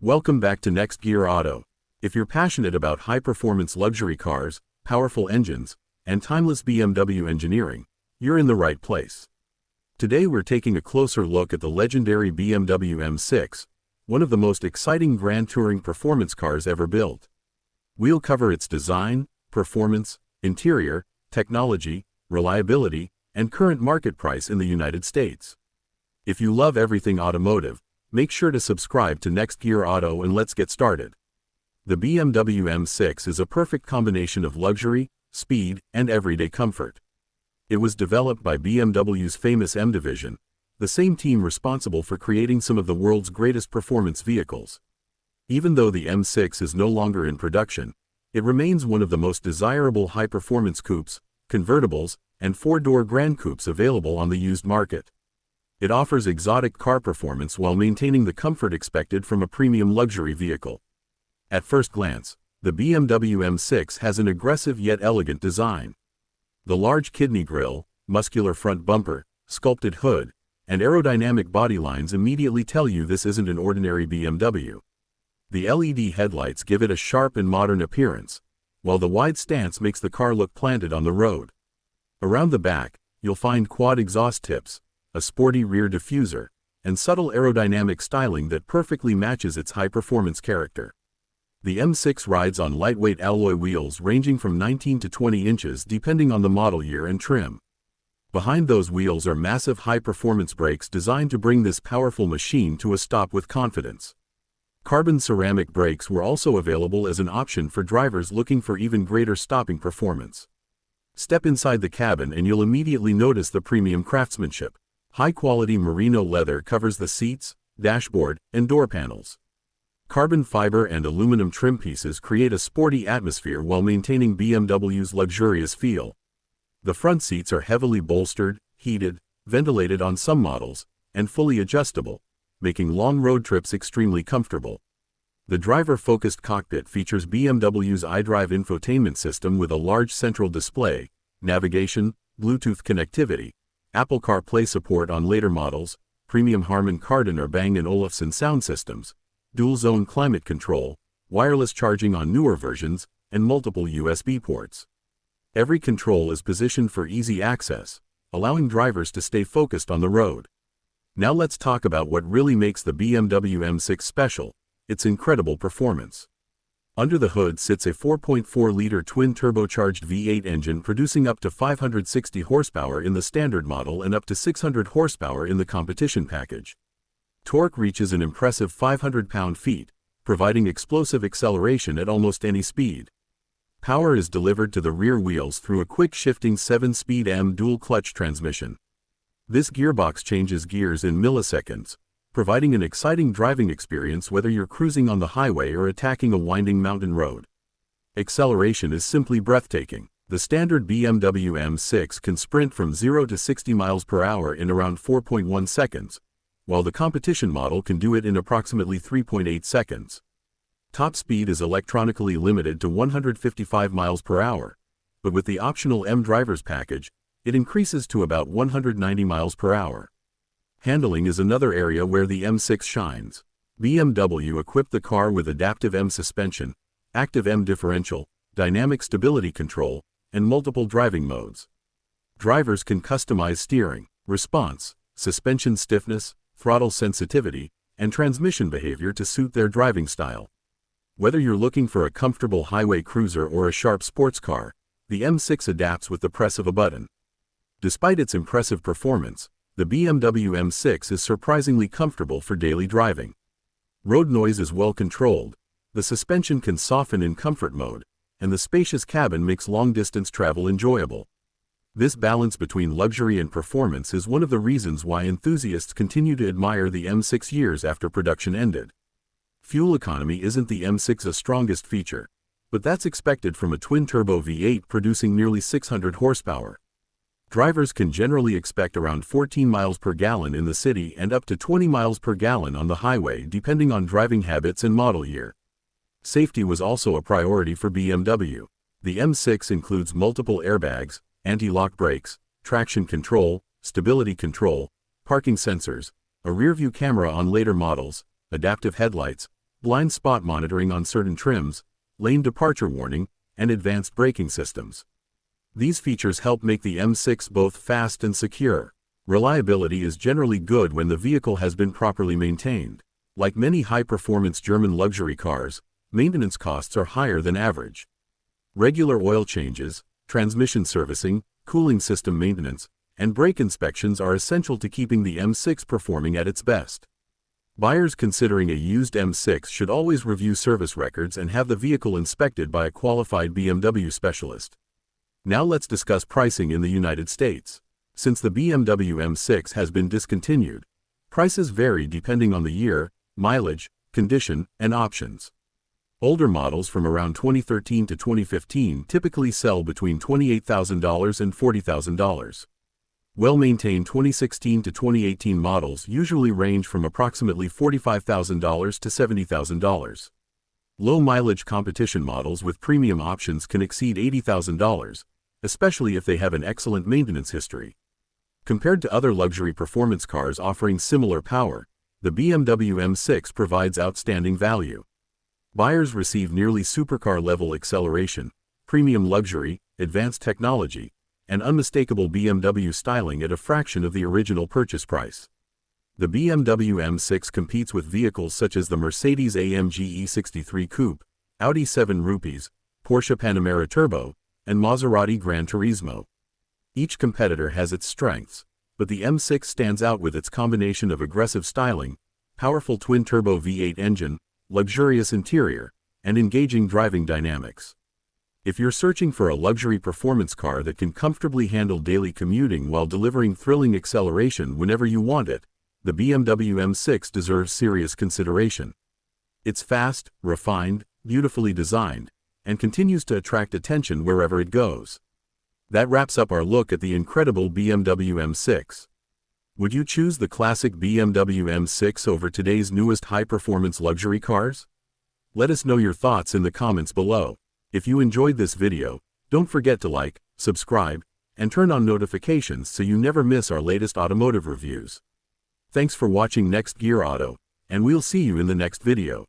Welcome back to Next Gear Auto. If you're passionate about high-performance luxury cars, powerful engines, and timeless BMW engineering, you're in the right place. Today we're taking a closer look at the legendary BMW M6, one of the most exciting grand touring performance cars ever built. We'll cover its design, performance, interior, technology, reliability, and current market price in the United States. If you love everything automotive, make sure to subscribe to Next Gear Auto and let's get started. The BMW M6 is a perfect combination of luxury, speed, and everyday comfort. It was developed by BMW's famous M division, the same team responsible for creating some of the world's greatest performance vehicles. Even though the M6 is no longer in production, it remains one of the most desirable high-performance coupes, convertibles, and four-door Grand Coupes available on the used market. It offers exotic car performance while maintaining the comfort expected from a premium luxury vehicle. At first glance, the BMW M6 has an aggressive yet elegant design. The large kidney grille, muscular front bumper, sculpted hood, and aerodynamic body lines immediately tell you this isn't an ordinary BMW. The LED headlights give it a sharp and modern appearance, while the wide stance makes the car look planted on the road. Around the back, you'll find quad exhaust tips, a sporty rear diffuser, and subtle aerodynamic styling that perfectly matches its high-performance character. The M6 rides on lightweight alloy wheels ranging from 19 to 20 inches depending on the model year and trim. Behind those wheels are massive high-performance brakes designed to bring this powerful machine to a stop with confidence. Carbon ceramic brakes were also available as an option for drivers looking for even greater stopping performance. Step inside the cabin and you'll immediately notice the premium craftsmanship. High-quality merino leather covers the seats, dashboard, and door panels. Carbon fiber and aluminum trim pieces create a sporty atmosphere while maintaining BMW's luxurious feel. The front seats are heavily bolstered, heated, ventilated on some models, and fully adjustable, making long road trips extremely comfortable. The driver-focused cockpit features BMW's iDrive infotainment system with a large central display, navigation, Bluetooth connectivity, Apple CarPlay support on later models, premium Harman Kardon or Bang & Olufsen sound systems, dual-zone climate control, wireless charging on newer versions, and multiple USB ports. Every control is positioned for easy access, allowing drivers to stay focused on the road. Now let's talk about what really makes the BMW M6 special, its incredible performance. Under the hood sits a 4.4-liter twin-turbocharged V8 engine producing up to 560 horsepower in the standard model and up to 600 horsepower in the competition package. Torque reaches an impressive 500 pound-feet, providing explosive acceleration at almost any speed. Power is delivered to the rear wheels through a quick-shifting 7-speed M dual-clutch transmission. This gearbox changes gears in milliseconds, providing an exciting driving experience whether you're cruising on the highway or attacking a winding mountain road. Acceleration is simply breathtaking. The standard BMW M6 can sprint from 0 to 60 miles per hour in around 4.1 seconds, while the competition model can do it in approximately 3.8 seconds. Top speed is electronically limited to 155 miles per hour, but with the optional M drivers package, it increases to about 190 miles per hour. Handling is another area where the M6 shines. BMW equipped the car with adaptive M suspension, active M differential, dynamic stability control, and multiple driving modes. Drivers can customize steering, response, suspension stiffness, throttle sensitivity, and transmission behavior to suit their driving style. Whether you're looking for a comfortable highway cruiser or a sharp sports car, the M6 adapts with the press of a button. Despite its impressive performance, the BMW M6 is surprisingly comfortable for daily driving. Road noise is well controlled, the suspension can soften in comfort mode, and the spacious cabin makes long-distance travel enjoyable. This balance between luxury and performance is one of the reasons why enthusiasts continue to admire the M6 years after production ended. Fuel economy isn't the M6's strongest feature, but that's expected from a twin-turbo V8 producing nearly 600 horsepower. Drivers can generally expect around 14 miles per gallon in the city and up to 20 miles per gallon on the highway depending on driving habits and model year. Safety was also a priority for BMW. The M6 includes multiple airbags, anti-lock brakes, traction control, stability control, parking sensors, a rear-view camera on later models, adaptive headlights, blind spot monitoring on certain trims, lane departure warning, and advanced braking systems. These features help make the M6 both fast and secure. Reliability is generally good when the vehicle has been properly maintained. Like many high-performance German luxury cars, maintenance costs are higher than average. Regular oil changes, transmission servicing, cooling system maintenance, and brake inspections are essential to keeping the M6 performing at its best. Buyers considering a used M6 should always review service records and have the vehicle inspected by a qualified BMW specialist. Now let's discuss pricing in the United States. Since the BMW M6 has been discontinued, prices vary depending on the year, mileage, condition, and options. Older models from around 2013 to 2015 typically sell between $28,000 and $40,000. Well-maintained 2016 to 2018 models usually range from approximately $45,000 to $70,000. Low-mileage competition models with premium options can exceed $80,000, especially if they have an excellent maintenance history. Compared to other luxury performance cars offering similar power, the BMW M6 provides outstanding value. Buyers receive nearly supercar-level acceleration, premium luxury, advanced technology, and unmistakable BMW styling at a fraction of the original purchase price. The BMW M6 competes with vehicles such as the Mercedes-AMG E63 Coupe, Audi 7 Rupees, Porsche Panamera Turbo, and Maserati Gran Turismo. Each competitor has its strengths, but the M6 stands out with its combination of aggressive styling, powerful twin-turbo V8 engine, luxurious interior, and engaging driving dynamics. If you're searching for a luxury performance car that can comfortably handle daily commuting while delivering thrilling acceleration whenever you want it, the BMW M6 deserves serious consideration. It's fast, refined, beautifully designed, and continues to attract attention wherever it goes. That wraps up our look at the incredible BMW M6. Would you choose the classic BMW M6 over today's newest high-performance luxury cars? Let us know your thoughts in the comments below. If you enjoyed this video, don't forget to like, subscribe, and turn on notifications so you never miss our latest automotive reviews. Thanks for watching Next Gear Auto, and we'll see you in the next video.